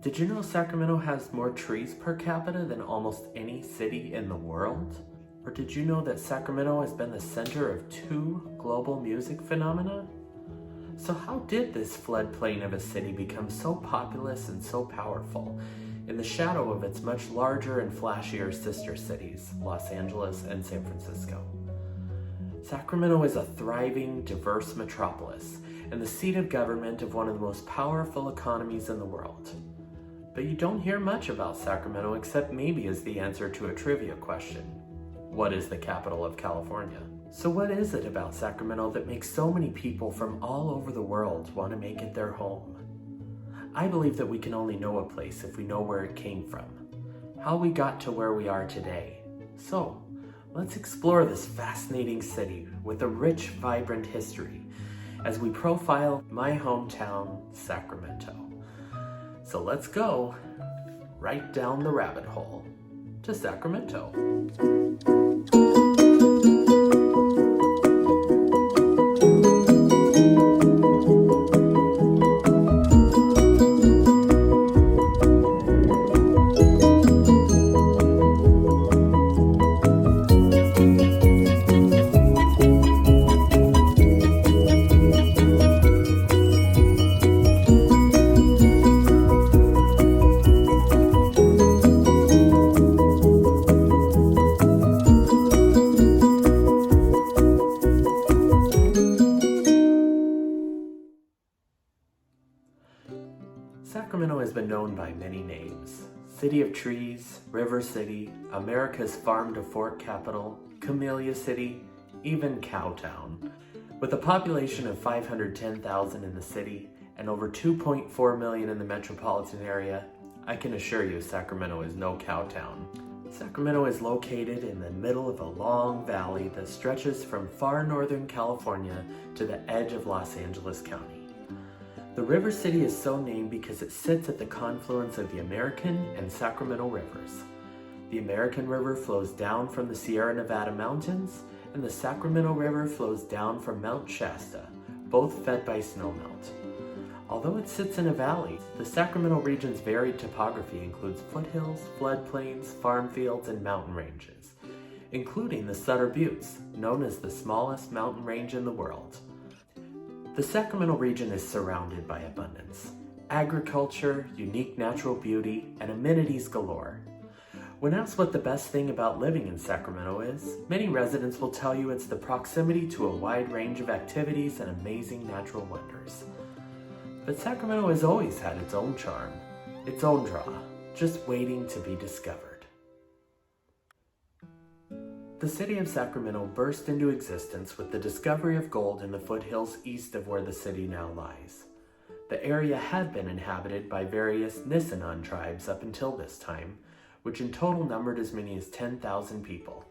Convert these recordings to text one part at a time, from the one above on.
Did you know Sacramento has more trees per capita than almost any city in the world? Or did you know that Sacramento has been the center of 2 global music phenomena? So how did this floodplain of a city become so populous and so powerful in the shadow of its much larger and flashier sister cities, Los Angeles and San Francisco? Sacramento is a thriving, diverse metropolis and the seat of government of one of the most powerful economies in the world. But you don't hear much about Sacramento except maybe as the answer to a trivia question. What is the capital of California? So what is it about Sacramento that makes so many people from all over the world want to make it their home? I believe that we can only know a place if we know where it came from, how we got to where we are today. So let's explore this fascinating city with a rich, vibrant history as we profile my hometown, Sacramento. So let's go right down the rabbit hole to Sacramento. Sacramento has been known by many names: City of Trees, River City, America's Farm to Fork Capital, Camellia City, even Cowtown. With a population of 510,000 in the city and over 2.4 million in the metropolitan area, I can assure you Sacramento is no cowtown. Sacramento is located in the middle of a long valley that stretches from far northern California to the edge of Los Angeles County. The River City is so named because it sits at the confluence of the American and Sacramento rivers. The American River flows down from the Sierra Nevada mountains, and the Sacramento River flows down from Mount Shasta, both fed by snowmelt. Although it sits in a valley, the Sacramento region's varied topography includes foothills, floodplains, farm fields, and mountain ranges, including the Sutter Buttes, known as the smallest mountain range in the world. The Sacramento region is surrounded by abundance: agriculture, unique natural beauty, and amenities galore. When asked what the best thing about living in Sacramento is, many residents will tell you it's the proximity to a wide range of activities and amazing natural wonders. But Sacramento has always had its own charm, its own draw, just waiting to be discovered. The city of Sacramento burst into existence with the discovery of gold in the foothills east of where the city now lies. The area had been inhabited by various Nisenan tribes up until this time, which in total numbered as many as 10,000 people.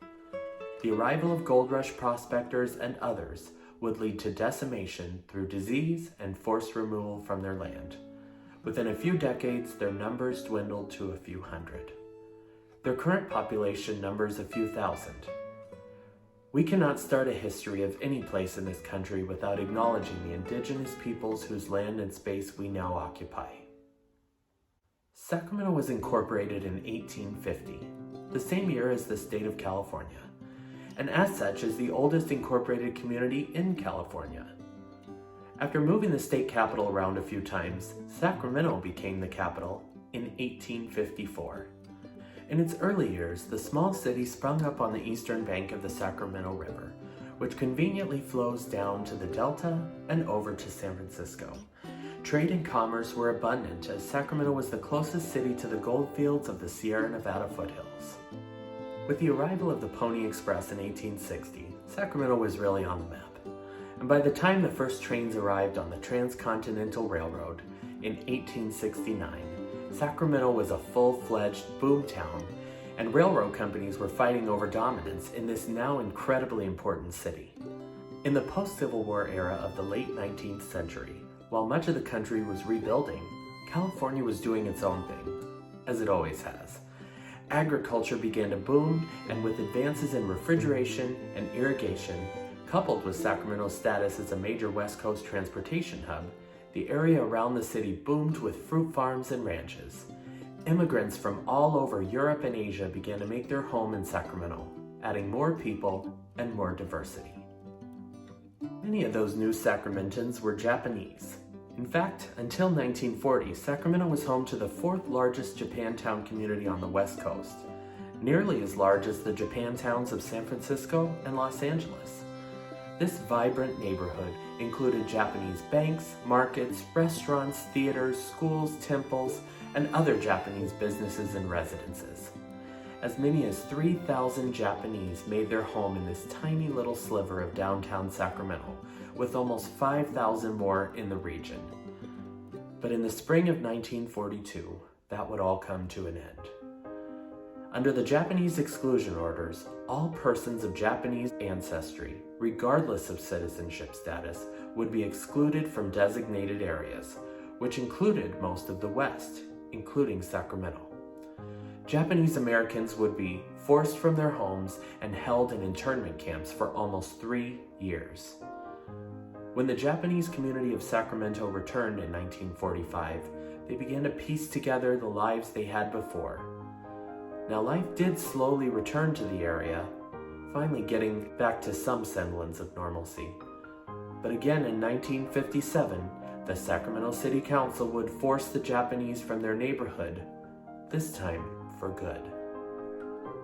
The arrival of gold rush prospectors and others would lead to decimation through disease and forced removal from their land. Within a few decades, their numbers dwindled to a few hundred. Their current population numbers a few thousand. We cannot start a history of any place in this country without acknowledging the indigenous peoples whose land and space we now occupy. Sacramento was incorporated in 1850, the same year as the state of California, and as such is the oldest incorporated community in California. After moving the state capital around a few times, Sacramento became the capital in 1854. In its early years, the small city sprung up on the eastern bank of the Sacramento River, which conveniently flows down to the Delta and over to San Francisco. Trade and commerce were abundant as Sacramento was the closest city to the gold fields of the Sierra Nevada foothills. With the arrival of the Pony Express in 1860, Sacramento was really on the map. And by the time the first trains arrived on the Transcontinental Railroad in 1869, Sacramento was a full-fledged boomtown, and railroad companies were fighting over dominance in this now incredibly important city. In the post-Civil War era of the late 19th century, while much of the country was rebuilding, California was doing its own thing, as it always has. Agriculture began to boom, and with advances in refrigeration and irrigation, coupled with Sacramento's status as a major West Coast transportation hub, the area around the city boomed with fruit farms and ranches. Immigrants from all over Europe and Asia began to make their home in Sacramento, adding more people and more diversity. Many of those new Sacramentans were Japanese. In fact, until 1940, Sacramento was home to the fourth largest Japantown community on the West Coast, nearly as large as the Japantowns of San Francisco and Los Angeles. This vibrant neighborhood included Japanese banks, markets, restaurants, theaters, schools, temples, and other Japanese businesses and residences. As many as 3,000 Japanese made their home in this tiny little sliver of downtown Sacramento, with almost 5,000 more in the region. But in the spring of 1942, that would all come to an end. Under the Japanese exclusion orders, all persons of Japanese ancestry, regardless of citizenship status, would be excluded from designated areas, which included most of the West, including Sacramento. Japanese Americans would be forced from their homes and held in internment camps for almost 3 years. When the Japanese community of Sacramento returned in 1945, they began to piece together the lives they had before. Now, life did slowly return to the area, finally getting back to some semblance of normalcy. But again in 1957, the Sacramento City Council would force the Japanese from their neighborhood, this time for good.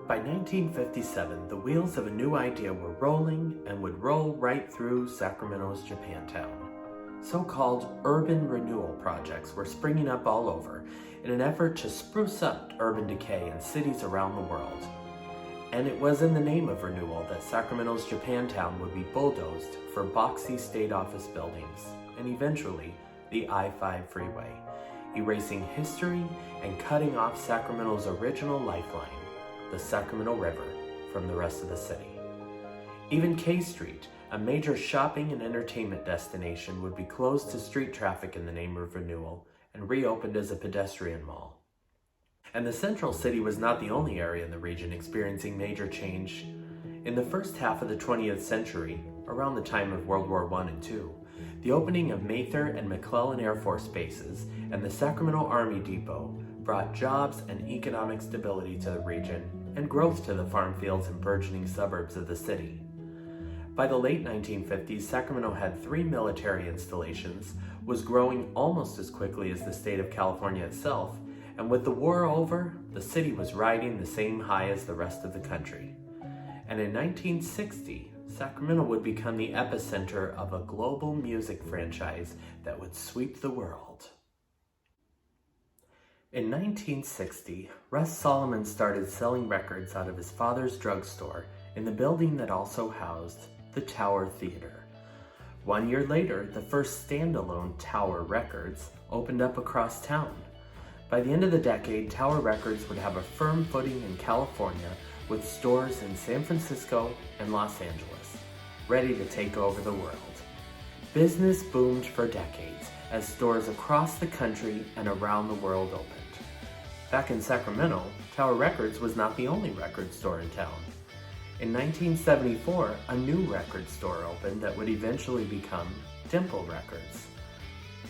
By 1957, the wheels of a new idea were rolling and would roll right through Sacramento's Japantown. So-called urban renewal projects were springing up all over in an effort to spruce up urban decay in cities around the world. And it was in the name of renewal that Sacramento's Japantown would be bulldozed for boxy state office buildings and eventually the I-5 freeway, erasing history and cutting off Sacramento's original lifeline, the Sacramento River, from the rest of the city. Even K Street, a major shopping and entertainment destination, would be closed to street traffic in the name of renewal and reopened as a pedestrian mall. And the central city was not the only area in the region experiencing major change. In the first half of the 20th century, around the time of World War I and II, the opening of Mather and McClellan Air Force bases and the Sacramento Army Depot brought jobs and economic stability to the region and growth to the farm fields and burgeoning suburbs of the city. By the late 1950s, Sacramento had 3 military installations, was growing almost as quickly as the state of California itself, and with the war over, the city was riding the same high as the rest of the country. And in 1960, Sacramento would become the epicenter of a global music franchise that would sweep the world. In 1960, Russ Solomon started selling records out of his father's drugstore in the building that also housed the Tower Theater. 1 year later, the first standalone Tower Records opened up across town. By the end of the decade, Tower Records would have a firm footing in California with stores in San Francisco and Los Angeles, ready to take over the world. Business boomed for decades as stores across the country and around the world opened. Back in Sacramento, Tower Records was not the only record store in town. In 1974, a new record store opened that would eventually become Dimple Records.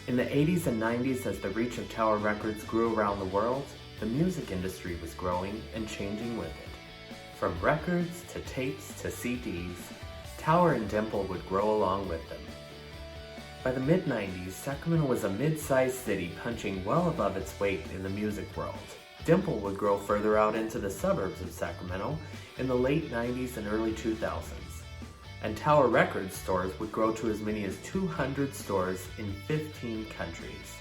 In the 80s and 90s, as the reach of Tower Records grew around the world, the music industry was growing and changing with it. From records to tapes to CDs, Tower and Dimple would grow along with them. By the mid-90s, Sacramento was a mid-sized city punching well above its weight in the music world. Dimple would grow further out into the suburbs of Sacramento in the late 90s and early 2000s. And Tower Records stores would grow to as many as 200 stores in 15 countries.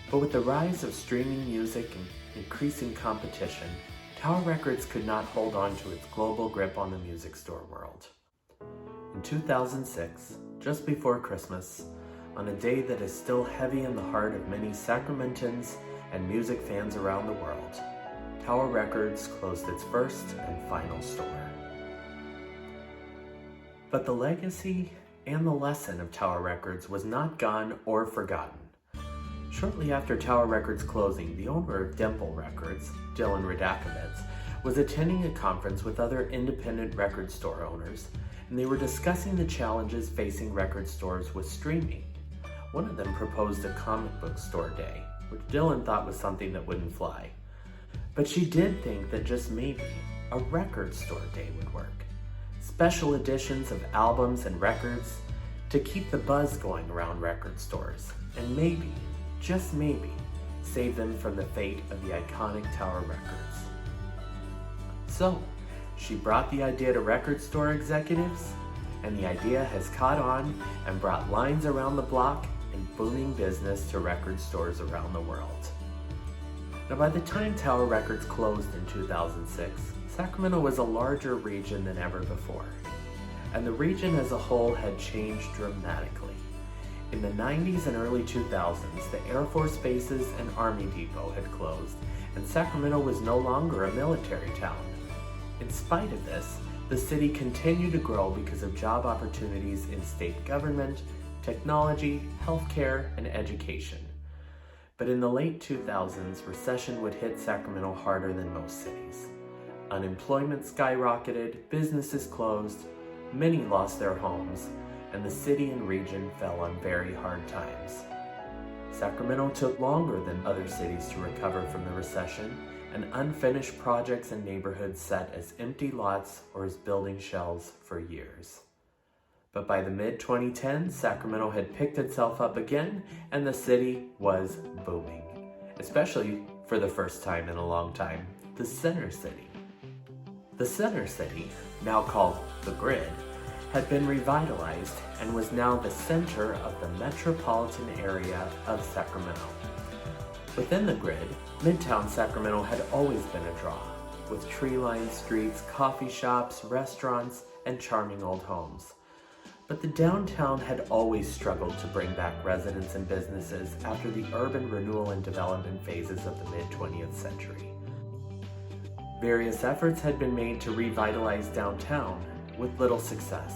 But with the rise of streaming music and increasing competition, Tower Records could not hold on to its global grip on the music store world. In 2006, just before Christmas, on a day that is still heavy in the heart of many Sacramentans and music fans around the world, Tower Records closed its first and final store. But the legacy and the lesson of Tower Records was not gone or forgotten. Shortly after Tower Records closing, the owner of Dimple Records, Dylan Radakovitz, was attending a conference with other independent record store owners, and they were discussing the challenges facing record stores with streaming. One of them proposed a comic book store day, which Dylan thought was something that wouldn't fly. But she did think that just maybe a record store day would work. Special editions of albums and records to keep the buzz going around record stores, and maybe, just maybe, save them from the fate of the iconic Tower Records. So, she brought the idea to record store executives, and the idea has caught on and brought lines around the block and booming business to record stores around the world. Now, by the time Tower Records closed in 2006, Sacramento was a larger region than ever before, and the region as a whole had changed dramatically. In the 90s and early 2000s, the Air Force bases and Army Depot had closed, and Sacramento was no longer a military town. In spite of this, the city continued to grow because of job opportunities in state government, technology, healthcare, and education. But in the late 2000s, recession would hit Sacramento harder than most cities. Unemployment skyrocketed, businesses closed, many lost their homes, and the city and region fell on very hard times. Sacramento took longer than other cities to recover from the recession, and unfinished projects and neighborhoods sat as empty lots or as building shells for years. But by the mid-2010s, Sacramento had picked itself up again, and the city was booming. Especially, for the first time in a long time, the Center City. The Center City, now called the Grid, had been revitalized and was now the center of the metropolitan area of Sacramento. Within the Grid, Midtown Sacramento had always been a draw, with tree-lined streets, coffee shops, restaurants, and charming old homes. But the downtown had always struggled to bring back residents and businesses after the urban renewal and development phases of the mid-20th century. Various efforts had been made to revitalize downtown, with little success.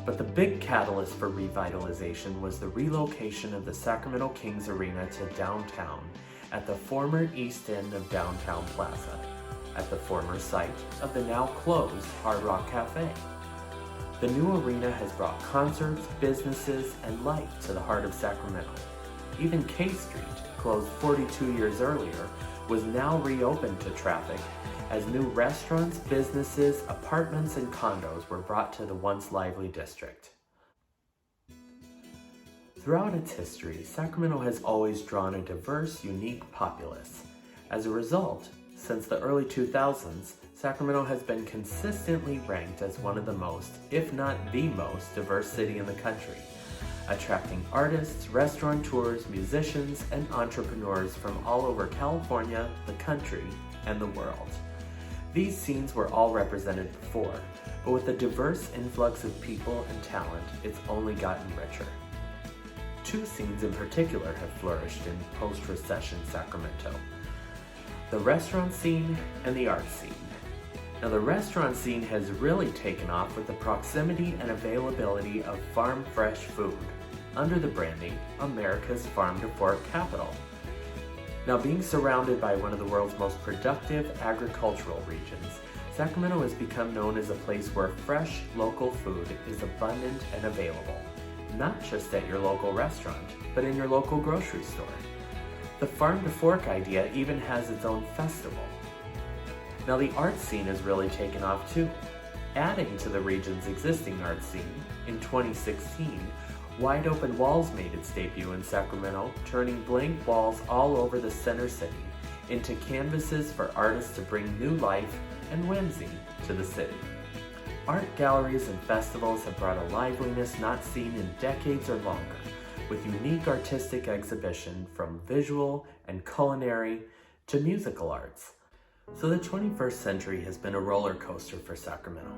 But the big catalyst for revitalization was the relocation of the Sacramento Kings Arena to downtown at the former east end of Downtown Plaza, at the former site of the now closed Hard Rock Cafe. The new arena has brought concerts, businesses, and life to the heart of Sacramento. Even K Street, closed 42 years earlier, was now reopened to traffic as new restaurants, businesses, apartments, and condos were brought to the once lively district. Throughout its history, Sacramento has always drawn a diverse, unique populace. As a result, since the early 2000s, Sacramento has been consistently ranked as one of the most, if not the most, diverse city in the country, attracting artists, restaurateurs, musicians, and entrepreneurs from all over California, the country, and the world. These scenes were all represented before, but with the diverse influx of people and talent, it's only gotten richer. Two scenes in particular have flourished in post-recession Sacramento: the restaurant scene and the art scene. Now, the restaurant scene has really taken off with the proximity and availability of farm-fresh food under the branding America's Farm-to-Fork Capital. Now, being surrounded by one of the world's most productive agricultural regions, Sacramento has become known as a place where fresh, local food is abundant and available, not just at your local restaurant, but in your local grocery store. The farm-to-fork idea even has its own festival. Now, the art scene has really taken off too. Adding to the region's existing art scene, in 2016, Wide Open Walls made its debut in Sacramento, turning blank walls all over the Center City into canvases for artists to bring new life and whimsy to the city. Art galleries and festivals have brought a liveliness not seen in decades or longer, with unique artistic exhibition from visual and culinary to musical arts. So the 21st century has been a roller coaster for Sacramento.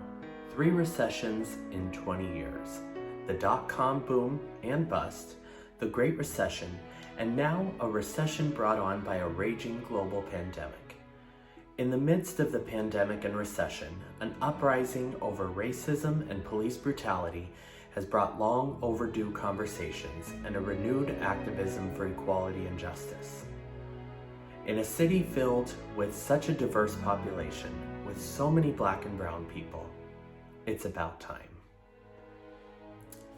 3 recessions in 20 years. The dot-com boom and bust, the Great Recession, and now a recession brought on by a raging global pandemic. In the midst of the pandemic and recession, an uprising over racism and police brutality has brought long overdue conversations and a renewed activism for equality and justice. In a city filled with such a diverse population, with so many Black and brown people, it's about time.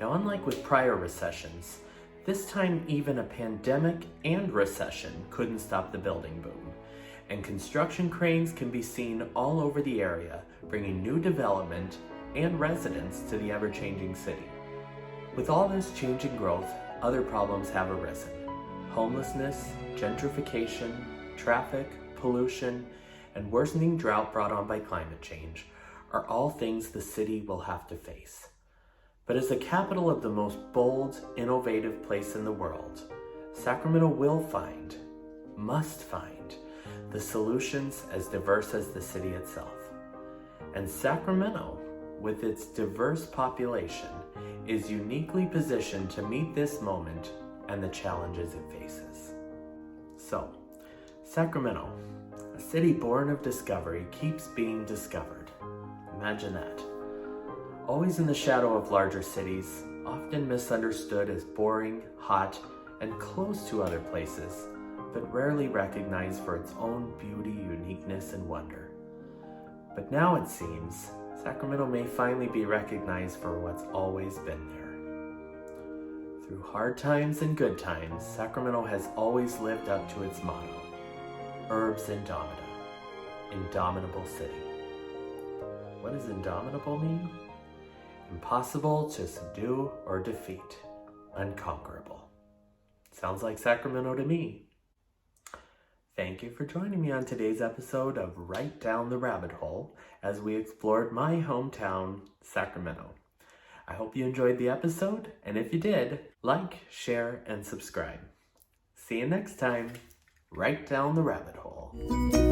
Now, unlike with prior recessions, This time, even a pandemic and recession couldn't stop the building boom, and construction cranes can be seen all over the area, bringing new development and residents to the ever-changing city. With all this changing growth, other problems have arisen. Homelessness, gentrification, traffic, pollution, and worsening drought brought on by climate change are all things the city will have to face. But as the capital of the most bold, innovative place in the world, Sacramento will must find, the solutions as diverse as the city itself. And Sacramento, with its diverse population, is uniquely positioned to meet this moment and the challenges it faces. So, Sacramento, a city born of discovery, keeps being discovered. Imagine that. Always in the shadow of larger cities, often misunderstood as boring, hot, and close to other places, but rarely recognized for its own beauty, uniqueness, and wonder. But now it seems, Sacramento may finally be recognized for what's always been there. Through hard times and good times, Sacramento has always lived up to its motto, Urbs Indomita, Indomitable City. What does indomitable mean? Impossible to subdue or defeat, unconquerable. Sounds like Sacramento to me. Thank you for joining me on today's episode of Right Down the Rabbit Hole as we explored my hometown, Sacramento. I hope you enjoyed the episode, and if you did, like, share, and subscribe. See you next time, Right Down the Rabbit Hole.